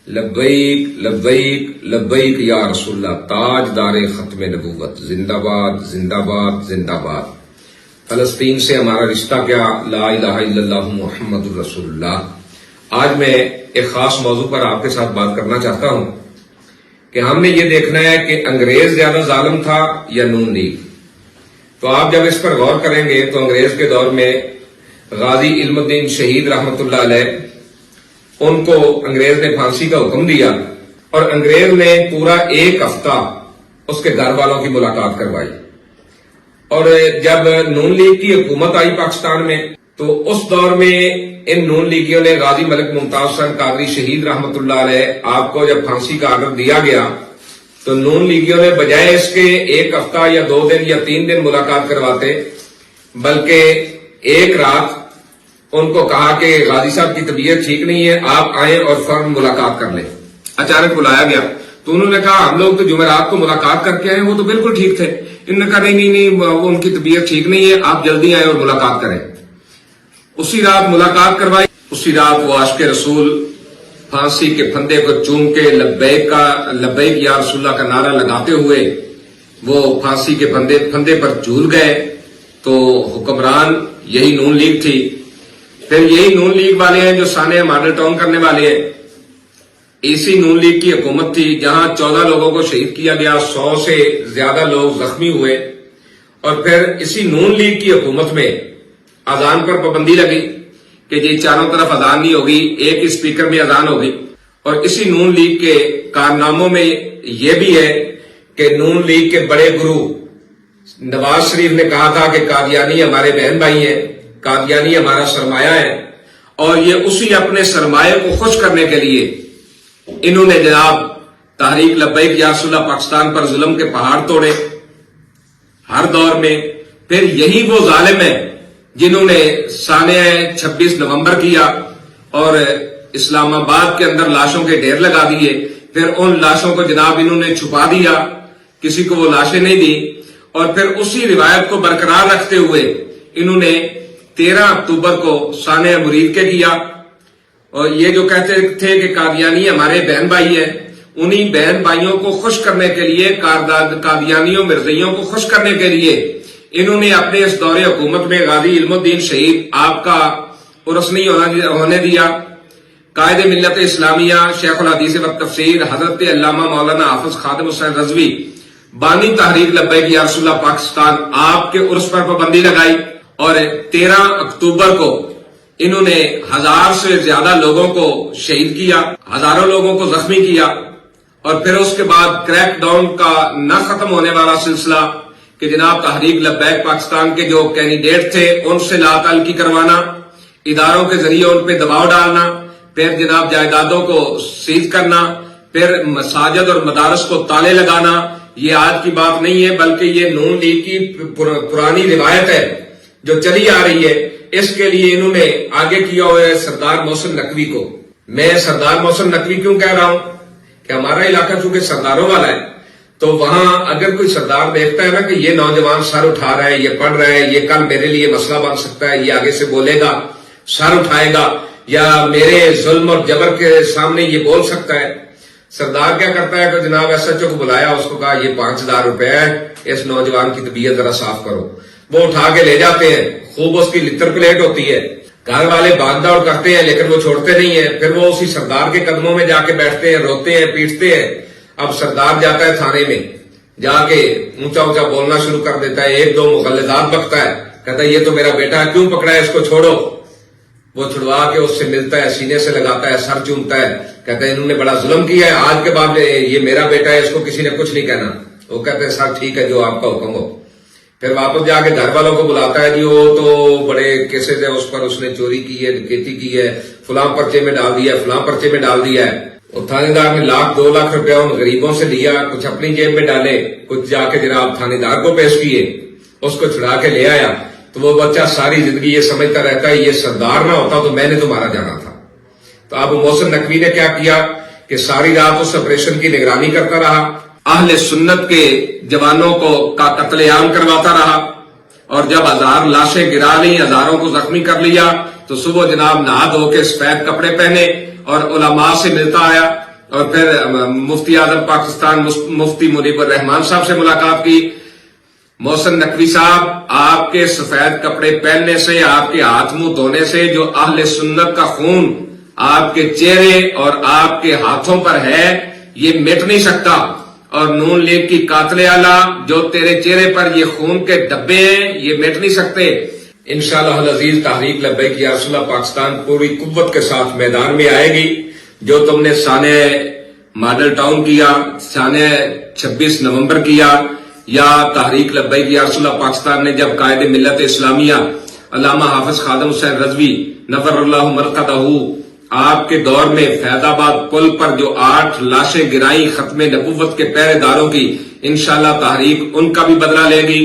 لبیک لبیک لبیک یا رسول اللہ، تاج دار ختم نبوت، زندہ باد زندہ باد زندہ باد۔ فلسطین سے ہمارا رشتہ کیا، لا الہ الا اللہ محمد الرسول اللہ۔ آج میں ایک خاص موضوع پر آپ کے ساتھ بات کرنا چاہتا ہوں کہ ہم نے یہ دیکھنا ہے کہ انگریز زیادہ ظالم تھا یا نون لیگ۔ تو آپ جب اس پر غور کریں گے تو انگریز کے دور میں غازی علم الدین شہید رحمت اللہ علیہ، ان کو انگریز نے پھانسی کا حکم دیا اور انگریز نے پورا ایک ہفتہ اس کے گھر والوں کی ملاقات کروائی۔ اور جب نون لیگ کی حکومت آئی پاکستان میں تو اس دور میں ان نون لیگیوں نے غازی ملک ممتاز حسین قادری شہید رحمت اللہ علیہ آپ کو جب پھانسی کا آرڈر دیا گیا تو نون لیگیوں نے بجائے اس کے ایک ہفتہ یا 2 دن یا 3 دن ملاقات کرواتے، بلکہ ایک رات ان کو کہا کہ غازی صاحب کی طبیعت ٹھیک نہیں ہے، آپ آئیں اور فوراً ملاقات کر لیں۔ اچانک بلایا گیا تو انہوں نے کہا ہم لوگ تو جمعرات کو ملاقات کر کے آئے، وہ تو بالکل ٹھیک تھے۔ انہوں نے کہا نہیں وہ ان کی طبیعت ٹھیک نہیں ہے، آپ جلدی آئیں اور ملاقات کریں۔ اسی رات ملاقات کروائی، اسی رات وہ عاشق رسول پھانسی کے پھندے کو چوم کے لبیک یا رسول اللہ کا نعرہ لگاتے ہوئے وہ پھانسی کے پھندے پر جھول گئے۔ تو حکمران یہی نون لیگ تھی۔ پھر یہی نون لیگ والے ہیں جو سانحہ ماڈل ٹاؤن کرنے والے ہیں۔ اسی نون لیگ کی حکومت تھی جہاں 14 لوگوں کو شہید کیا گیا، 100 سے زیادہ لوگ زخمی ہوئے۔ اور پھر اسی نون لیگ کی حکومت میں اذان پر پابندی لگی کہ جی چاروں طرف اذان نہیں ہوگی، ایک ہی سپیکر میں اذان ہوگی۔ اور اسی نون لیگ کے کارناموں میں یہ بھی ہے کہ نون لیگ کے بڑے گرو نواز شریف نے کہا تھا کہ قادیانی ہمارے بہن بھائی ہیں، قادیانی ہمارا سرمایہ ہے، اور یہ اسی اپنے سرمایہ کو خوش کرنے کے لیے انہوں نے جناب تحریک لبیک یا رسول اللہ پاکستان پر ظلم کے پہاڑ توڑے ہر دور میں۔ پھر یہی وہ ظالم ہیں جنہوں نے سانحہ 26 نومبر کیا اور اسلام آباد کے اندر لاشوں کے ڈھیر لگا دیے۔ پھر ان لاشوں کو جناب انہوں نے چھپا دیا، کسی کو وہ لاشیں نہیں دی، اور پھر اسی روایت کو برقرار رکھتے ہوئے انہوں نے 13 اکتوبر کو سانحہ مرید کے کیا۔ اور یہ جو کہتے تھے کہ قادیانی ہمارے بہن بھائی ہیں، انہی بہن بھائیوں کو خوش کرنے کے لیے، قادیانیوں مرزائیوں کو خوش کرنے کے لیے انہوں نے اپنے اس دور حکومت میں غازی علم الدین شہید آپ کا عرس نہیں ہونے دیا۔ قائد ملت اسلامیہ شیخ الحدیث و تفسیر حضرت علامہ مولانا حافظ خادم حسین رضوی بانی تحریک لبیک یا رسول اللہ پاکستان آپ کے عرس پر پابندی لگائی۔ اور 13 اکتوبر کو انہوں نے 1000 سے زیادہ لوگوں کو شہید کیا، ہزاروں لوگوں کو زخمی کیا۔ اور پھر اس کے بعد کریک ڈاؤن کا نہ ختم ہونے والا سلسلہ کہ جناب تحریک لبیک پاکستان کے جو کینڈیڈیٹ تھے ان سے لا تعلقی کروانا، اداروں کے ذریعے ان پہ دباؤ ڈالنا، پھر جناب جائیدادوں کو سیز کرنا، پھر مساجد اور مدارس کو تالے لگانا۔ یہ آج کی بات نہیں ہے بلکہ یہ نون لیگ کی پرانی روایت ہے جو چلی آ رہی ہے۔ اس کے لیے انہوں نے آگے کیا ہوا ہے سردار محسن نقوی کو۔ میں سردار محسن نقوی کیوں کہہ رہا ہوں کہ ہمارا علاقہ چونکہ سرداروں والا ہے، تو وہاں اگر کوئی سردار دیکھتا ہے نا کہ یہ نوجوان سر اٹھا رہا ہے، یہ پڑھ رہا ہے، یہ کل میرے لیے مسئلہ بن سکتا ہے، یہ آگے سے بولے گا، سر اٹھائے گا، یا میرے ظلم اور جبر کے سامنے یہ بول سکتا ہے، سردار کیا کرتا ہے کہ جناب ایس ایچ او کو بلایا، اس کو کہا یہ 5000 روپے ہے، اس نوجوان کی طبیعت ذرا صاف کرو۔ وہ اٹھا کے لے جاتے ہیں، خوب اس کی لتر پلیٹ ہوتی ہے، گھر والے بھاگ دوڑ کرتے ہیں لیکن وہ چھوڑتے نہیں ہیں۔ پھر وہ اسی سردار کے قدموں میں جا کے بیٹھتے ہیں، روتے ہیں، پیٹتے ہیں۔ اب سردار جاتا ہے تھانے میں، جا کے اونچا اونچا بولنا شروع کر دیتا ہے، 1-2 مغلظات بکتا ہے، کہتا ہے یہ تو میرا بیٹا ہے، کیوں پکڑا ہے، اس کو چھوڑو۔ وہ چھڑوا کے اس سے ملتا ہے، سینے سے لگاتا ہے، سر چومتا ہے، کہتا ہے انہوں نے بڑا ظلم کیا ہے، آج کے بعد یہ میرا بیٹا ہے، اس کو کسی نے کچھ نہیں کہنا۔ وہ کہتے ہیں سر ٹھیک ہے جو آپ کا حکم ہو۔ پھر واپس جا کے گھر والوں کو بلاتا ہے، جی وہ تو بڑے کیسز ہیں، اس پر اس نے چوری کی ہے، ڈکیتی کی ہے، فلاں پرچے میں ڈال دیا ہے، فلاں پرچے میں ڈال دیا ہے۔ اور تھانے دار نے 1,00,000-2 لاکھ روپیہ ان غریبوں سے لیا، کچھ اپنی جیب میں ڈالے، کچھ جا کے جناب تھانے دار کو پیش کیے، اس کو چھڑا کے لے آیا۔ تو وہ بچہ ساری زندگی یہ سمجھتا رہتا ہے یہ سردار نہ ہوتا تو میں نے تو مارا جانا تھا۔ تو اب محسن نقوی نے کیا کیا کہ ساری رات اس آپریشن کی نگرانی کرتا رہا، اہل سنت کے جوانوں کو کا قتل عام کرواتا رہا، اور جب 1000 لاشیں گرا لی، ہزاروں کو زخمی کر لیا، تو صبح جناب نہا دھو کے سفید کپڑے پہنے اور علماء سے ملتا آیا اور پھر مفتی اعظم پاکستان مفتی منیب الرحمان صاحب سے ملاقات کی. محسن نقوی صاحب، آپ کے سفید کپڑے پہننے سے، آپ کے ہاتھ منہ دھونے سے جو اہل سنت کا خون آپ کے چہرے اور آپ کے ہاتھوں پر ہے یہ مٹ نہیں سکتا. اور نون لیگ کی قاتل اعلیٰ جو تیرے چہرے پر یہ خون کے دھبے ہیں یہ مٹ نہیں سکتے. انشاءاللہ العزیز تحریک لبیک یا رسول اللہ پاکستان پوری قوت کے ساتھ میدان میں آئے گی. جو تم نے سانحہ ماڈل ٹاؤن کیا، سانحہ 26 نومبر کیا، یا تحریک لبیک یا رسول اللہ پاکستان نے جب قائد ملت اسلامیہ علامہ حافظ خادم حسین رضوی نور اللہ مرقدہ آپ کے دور میں فیض آباد پل پر جو 8 لاشیں گرائیں ختم نبوت کے پہرے داروں کی، انشاءاللہ تحریک ان کا بھی بدلہ لے گی.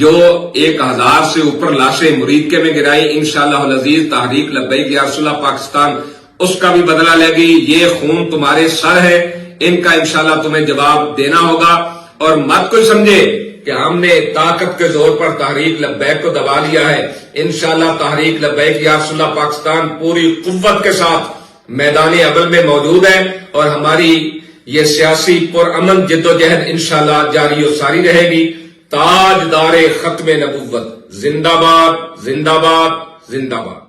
جو 1000 سے اوپر لاشیں مرید کے میں گرائیں، انشاءاللہ العزیز تحریک لبیک یا رسول اللہ پاکستان اس کا بھی بدلہ لے گی. یہ خون تمہارے سر ہے، ان کا انشاءاللہ تمہیں جواب دینا ہوگا. اور مت کوئی سمجھے کہ ہم نے طاقت کے زور پر تحریک لبیک کو دبا لیا ہے. انشاءاللہ تحریک لبیک یا رسول اللہ پاکستان پوری قوت کے ساتھ میدان اول میں موجود ہے، اور ہماری یہ سیاسی پرامن جدوجہد انشاءاللہ جاری و ساری رہے گی. تاجدار ختم نبوت زندہ باد، زندہ باد، زندہ باد.